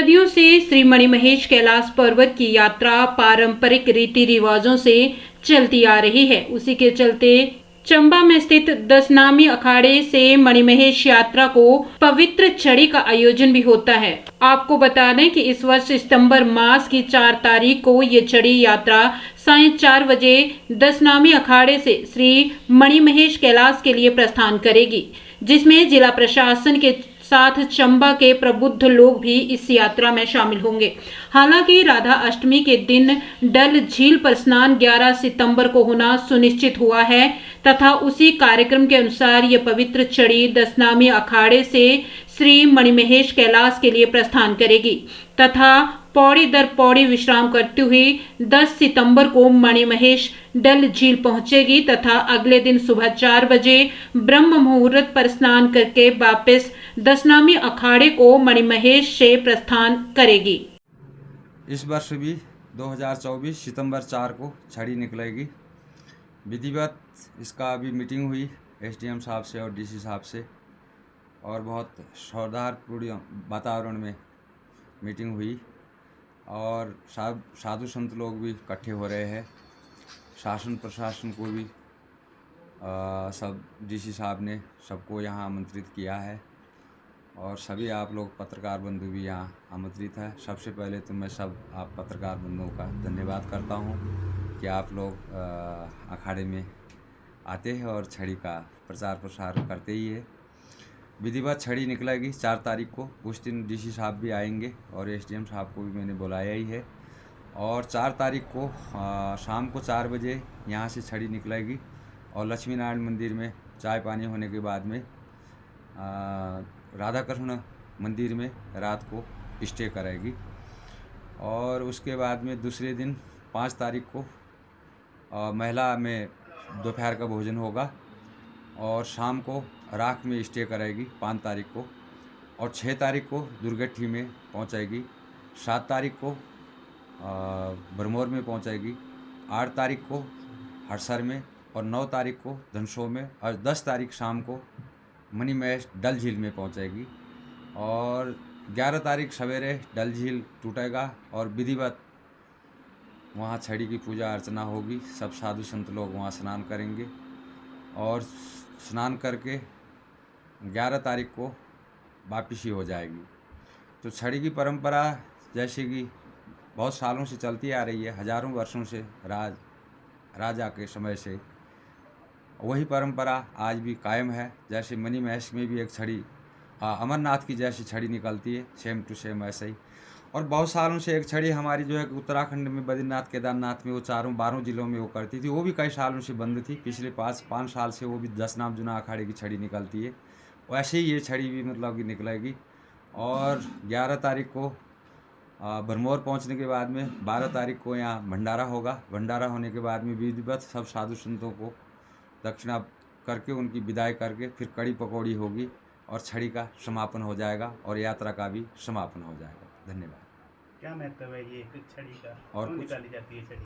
सदियों से श्री मणिमहेश कैलाश पर्वत की यात्रा पारंपरिक रीति रिवाजों से चलती आ रही है। उसी के चलते चंबा में स्थित 10 नामी अखाड़े से मणिमहेश यात्रा को पवित्र छड़ी का आयोजन भी होता है। आपको बता दें कि इस वर्ष सितंबर मास की 4 तारीख को ये छड़ी यात्रा सायं 4 बजे 10 नामी अखाड़े से श्री मणिमहेश कैलाश के लिए प्रस्थान करेगी, जिसमें जिला प्रशासन के साथ चंबा के प्रबुद्ध लोग भी इस यात्रा में शामिल होंगे। हालांकि राधा अष्टमी के दिन डल झील पर स्नान 11 सितंबर को होना सुनिश्चित हुआ है तथा उसी कार्यक्रम के अनुसार ये पवित्र छड़ी 10 नामी अखाड़े से श्री मणिमहेश कैलाश के लिए प्रस्थान करेगी तथा पौड़ी दर पौड़ी विश्राम करती हुई 10 सितंबर को मणिमहेश डल झील पहुंचेगी तथा अगले दिन सुबह 4 बजे ब्रह्म मुहूर्त पर स्नान करके वापस 10 नामी अखाड़े को मणिमहेश से प्रस्थान करेगी। इस वर्ष भी 2024 सितंबर 4 को छड़ी निकलेगी। विधिवत इसका अभी मीटिंग हुई एसडीएम साहब से और डीसी साहब से, और बहुत सौहार्दपूर्ण वातावरण में मीटिंग हुई और साधु संत लोग भी इकट्ठे हो रहे हैं। शासन प्रशासन को भी सब डीसी साहब ने सबको यहाँ आमंत्रित किया है और सभी आप लोग पत्रकार बंधु भी यहाँ आमंत्रित है। सबसे पहले तो मैं सब आप पत्रकार बंधुओं का धन्यवाद करता हूँ कि आप लोग अखाड़े में आते हैं और छड़ी का प्रचार प्रसार करते ही है। विधिवत छड़ी निकलेगी 4 तारीख को। उस दिन डीसी साहब भी आएंगे और एसडीएम साहब को भी मैंने बुलाया ही है। और 4 तारीख को शाम को 4 बजे यहाँ से छड़ी निकलेगी और लक्ष्मी नारायण मंदिर में चाय पानी होने के बाद में राधा कृष्ण मंदिर में रात को स्टे करेगी। और उसके बाद में दूसरे दिन 5 तारीख को महिला में दोपहर का भोजन होगा और शाम को राख में स्टे करेगी 5 तारीख को। और 6 तारीख को दुर्गट्ठी में पहुंचेगी, 7 तारीख को भरमौर में पहुंचेगी, 8 तारीख को हड़सर में और 9 तारीख को धनसो में और 10 तारीख शाम को मणिमहेश डल झील में पहुंचेगी। और 11 तारीख सवेरे डल झील टूटेगा और विधिवत वहाँ छड़ी की पूजा अर्चना होगी। सब साधु संत लोग वहाँ स्नान करेंगे और स्नान करके 11 तारीख को वापसी हो जाएगी। तो छड़ी की परंपरा जैसे कि बहुत सालों से चलती आ रही है, हजारों वर्षों से राजा के समय से वही परंपरा आज भी कायम है। जैसे मणिमहेश में भी एक छड़ी अमरनाथ की जैसी छड़ी निकलती है, सेम टू सेम ऐसे ही। और बहुत सालों से एक छड़ी हमारी जो है उत्तराखंड में बद्रीनाथ केदारनाथ में वो 12 जिलों में वो करती थी, वो भी कई सालों से बंद थी। पिछले 5 साल से वो भी 10 नाम जुना अखाड़े की छड़ी निकलती है। वैसे ही ये छड़ी भी मतलब कि निकलेगी। और 11 तारीख को भरमौर पहुंचने के बाद में 12 तारीख को यहाँ भंडारा होगा। भंडारा होने के बाद में विधिवत सब साधु संतों को दक्षिणा करके उनकी विदाई करके फिर कड़ी पकौड़ी होगी और छड़ी का समापन हो जाएगा और यात्रा का भी समापन हो जाएगा। धन्यवाद। क्या महत्व है ये छड़ी का और क्यों निकाली जाती है छड़ी?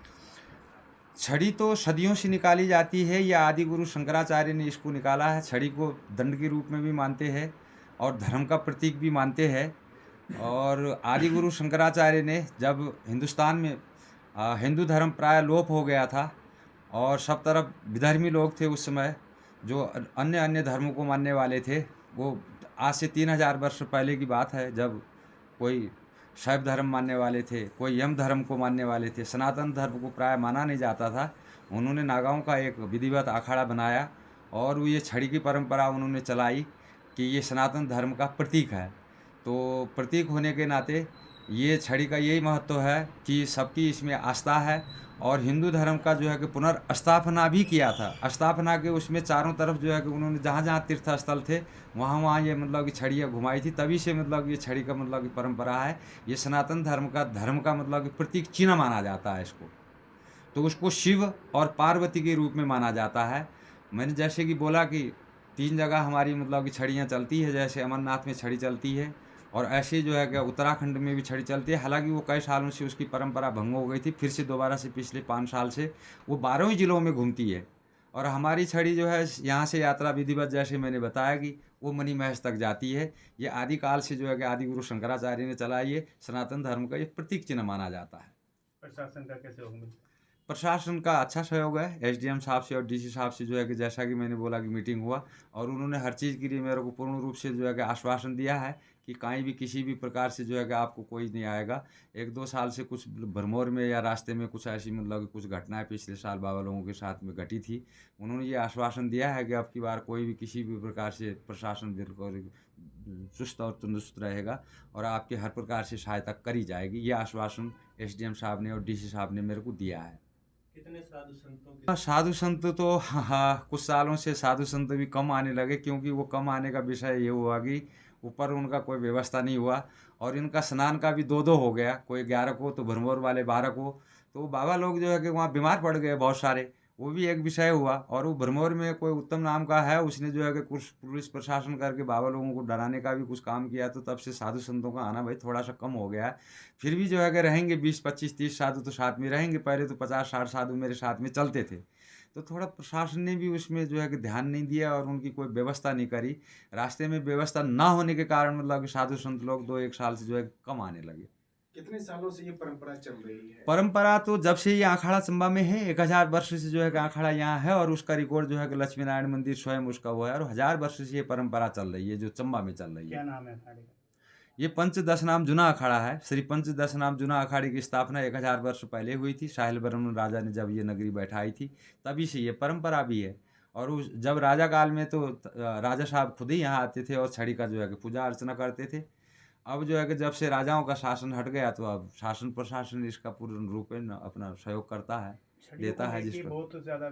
छड़ी तो सदियों से निकाली जाती है। या आदि गुरु शंकराचार्य ने इसको निकाला है। छड़ी को दंड के रूप में भी मानते हैं और धर्म का प्रतीक भी मानते हैं। और आदि गुरु शंकराचार्य ने जब हिंदुस्तान में हिंदू धर्म प्राय लोप हो गया था और सब तरफ विधर्मी लोग थे उस समय, जो अन्य धर्मों को मानने वाले थे। वो आज से 3000 वर्ष पहले की बात है, जब कोई शैव धर्म मानने वाले थे, कोई यम धर्म को मानने वाले थे, सनातन धर्म को प्राय माना नहीं जाता था। उन्होंने नागाओं का एक विधिवत अखाड़ा बनाया और वो ये छड़ी की परंपरा उन्होंने चलाई कि ये सनातन धर्म का प्रतीक है। तो प्रतीक होने के नाते ये छड़ी का यही महत्व है कि सबकी इसमें आस्था है। और हिंदू धर्म का जो है कि पुनर्स्थापना भी किया था। स्थापना के उसमें चारों तरफ जो है कि उन्होंने जहाँ जहाँ तीर्थ स्थल थे वहाँ ये मतलब कि छड़ियाँ घुमाई थी। तभी से मतलब ये छड़ी का मतलब की परंपरा है। ये सनातन धर्म का मतलब कि प्रतीक चिन्ह माना जाता है इसको। तो उसको शिव और पार्वती के रूप में माना जाता है। मैंने जैसे कि बोला कि 3 जगह हमारी मतलब कि छड़ियाँ चलती है। जैसे अमरनाथ में छड़ी चलती है और ऐसे जो है कि उत्तराखंड में भी छड़ी चलती है। हालांकि वो कई सालों से उसकी परंपरा भंग हो गई थी, फिर से दोबारा से पिछले 5 साल से वो 12 जिलों में घूमती है और हमारी छड़ी जो है यहाँ से यात्रा विधिवत जैसे मैंने बताया कि वो मणि महेश तक जाती है। ये आदिकाल से जो है कि आदि गुरु शंकराचार्य ने चलाई है, सनातन धर्म का ये प्रतीक चिन्ह माना जाता है। प्रशासन का कैसे सहयोग मिलता है? प्रशासन का अच्छा सहयोग है, एसडीएम साहब से और डीसी साहब से जो है कि जैसा कि मैंने बोला कि मीटिंग हुआ और उन्होंने हर चीज़ के लिए मेरे को पूर्ण रूप से जो है कि आश्वासन दिया है कि कहीं भी किसी भी प्रकार से जो है कि आपको कोई नहीं आएगा। 1-2 साल से कुछ भरमौर में या रास्ते में कुछ ऐसी मतलब कि कुछ घटनाएं पिछले साल बाबा लोगों के साथ में घटी थी। उन्होंने ये आश्वासन दिया है कि अब की बार कोई भी किसी भी प्रकार से प्रशासन बिल्कुल चुस्त और तंदुरुस्त रहेगा और आपकी हर प्रकार से सहायता करी जाएगी। ये आश्वासन एसडीएम साहब ने और डीसी साहब ने मेरे को दिया है। कितने साधु संतों के साधु संत तो हाँ, कुछ सालों से साधु संत भी कम आने लगे, क्योंकि वो कम आने का विषय ये हुआ कि ऊपर उनका कोई व्यवस्था नहीं हुआ और इनका स्नान का भी 2-2 हो गया, कोई 11 को तो भरमौर वाले 12 को। तो बाबा लोग जो है कि वहाँ बीमार पड़ गए बहुत सारे, वो भी एक विषय हुआ। और वो भरमौर में कोई उत्तम नाम का है, उसने जो है कि कुछ पुलिस प्रशासन करके बाबा लोगों को डराने का भी कुछ काम किया, तो तब से साधु संतों का आना भाई थोड़ा सा कम हो गया है। फिर भी जो है कि रहेंगे 20, 25, 30 साधु तो साथ में रहेंगे। पहले तो 50, 60 साधु मेरे साथ में चलते थे। तो थोड़ा प्रशासन ने भी उसमें जो है कि ध्यान नहीं दिया और उनकी कोई व्यवस्था नहीं करी। रास्ते में व्यवस्था ना होने के कारण मतलब कि साधु संत लोग 2-1 साल से जो है कम आने लगे। कितने सालों से ये परंपरा चल रही है? परंपरा तो जब से ये अखाड़ा चंबा में है, 1000 वर्ष से जो है कि अखाड़ा यहाँ है और उसका रिकॉर्ड जो है कि लक्ष्मी नारायण मंदिर स्वयं उसका हुआ है और 1000 वर्ष से ये परंपरा चल रही है जो चंबा में चल रही क्या है। नाम है अखाड़े का? ये पंचदशनाम जुना अखाड़ा है। श्री पंचदशनाम जुना अखाड़े की स्थापना 1000 वर्ष पहले हुई थी। साहिल वर्मन राजा ने जब ये नगरी बैठाई थी, तभी से ये परंपरा भी है। और उस जब राजा काल में तो राजा साहब खुद ही यहाँ आते थे और छड़ी का जो है कि पूजा अर्चना करते थे। अब जो है कि जब से राजाओं का शासन हट गया, तो अब शासन प्रशासन इसका पूर्ण रूप में अपना सहयोग करता है, छड़ियों को देता है जिस लेके पर बहुत ज़्यादा